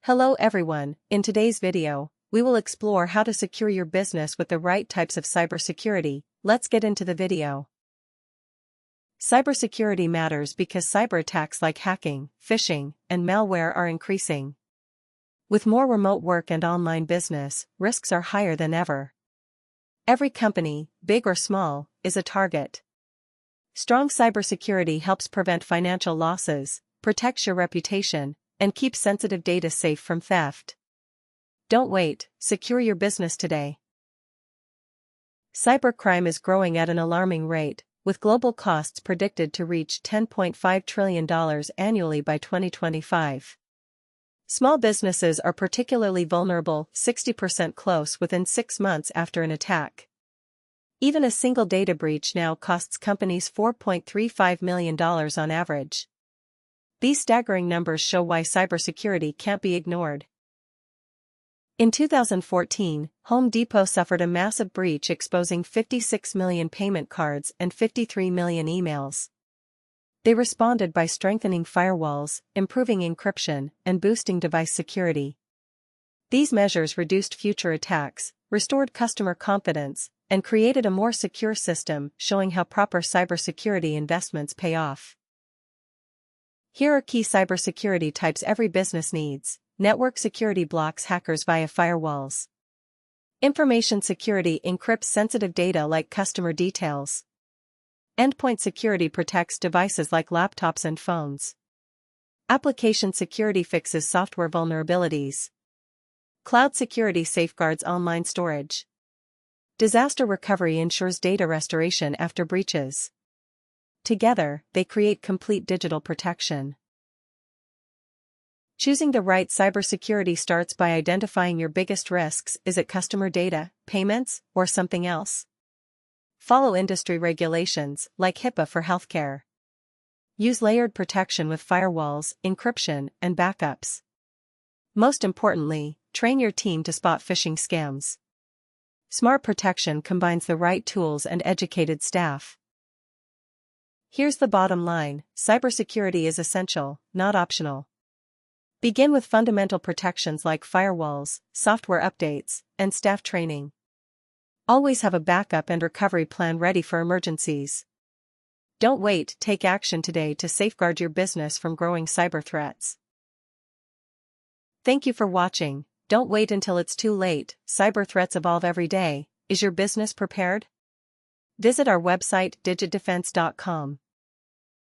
Hello everyone, in today's video, we will explore how to secure your business with the right types of cybersecurity. Let's get into the video. Cybersecurity matters because cyberattacks like hacking, phishing, and malware are increasing. With more remote work and online business, risks are higher than ever. Every company, big or small, is a target. Strong cybersecurity helps prevent financial losses, protects your reputation, and keep sensitive data safe from theft. Don't wait, secure your business today. Cybercrime is growing at an alarming rate, with global costs predicted to reach $10.5 trillion annually by 2025. Small businesses are particularly vulnerable, 60% close within 6 months after an attack. Even a single data breach now costs companies $4.35 million on average. These staggering numbers show why cybersecurity can't be ignored. In 2014, Home Depot suffered a massive breach exposing 56 million payment cards and 53 million emails. They responded by strengthening firewalls, improving encryption, and boosting device security. These measures reduced future attacks, restored customer confidence, and created a more secure system, showing how proper cybersecurity investments pay off. Here are key cybersecurity types every business needs. Network security blocks hackers via firewalls. Information security encrypts sensitive data like customer details. Endpoint security protects devices like laptops and phones. Application security fixes software vulnerabilities. Cloud security safeguards online storage. Disaster recovery ensures data restoration after breaches. Together, they create complete digital protection. Choosing the right cybersecurity starts by identifying your biggest risks. Is it customer data, payments, or something else? Follow industry regulations, like HIPAA for healthcare. Use layered protection with firewalls, encryption, and backups. Most importantly, train your team to spot phishing scams. Smart protection combines the right tools and educated staff. Here's the bottom line: cybersecurity is essential, not optional. Begin with fundamental protections like firewalls, software updates, and staff training. Always have a backup and recovery plan ready for emergencies. Don't wait, take action today to safeguard your business from growing cyber threats. Thank you for watching. Don't wait until it's too late. Cyber threats evolve every day. Is your business prepared? Visit our website digitdefence.com.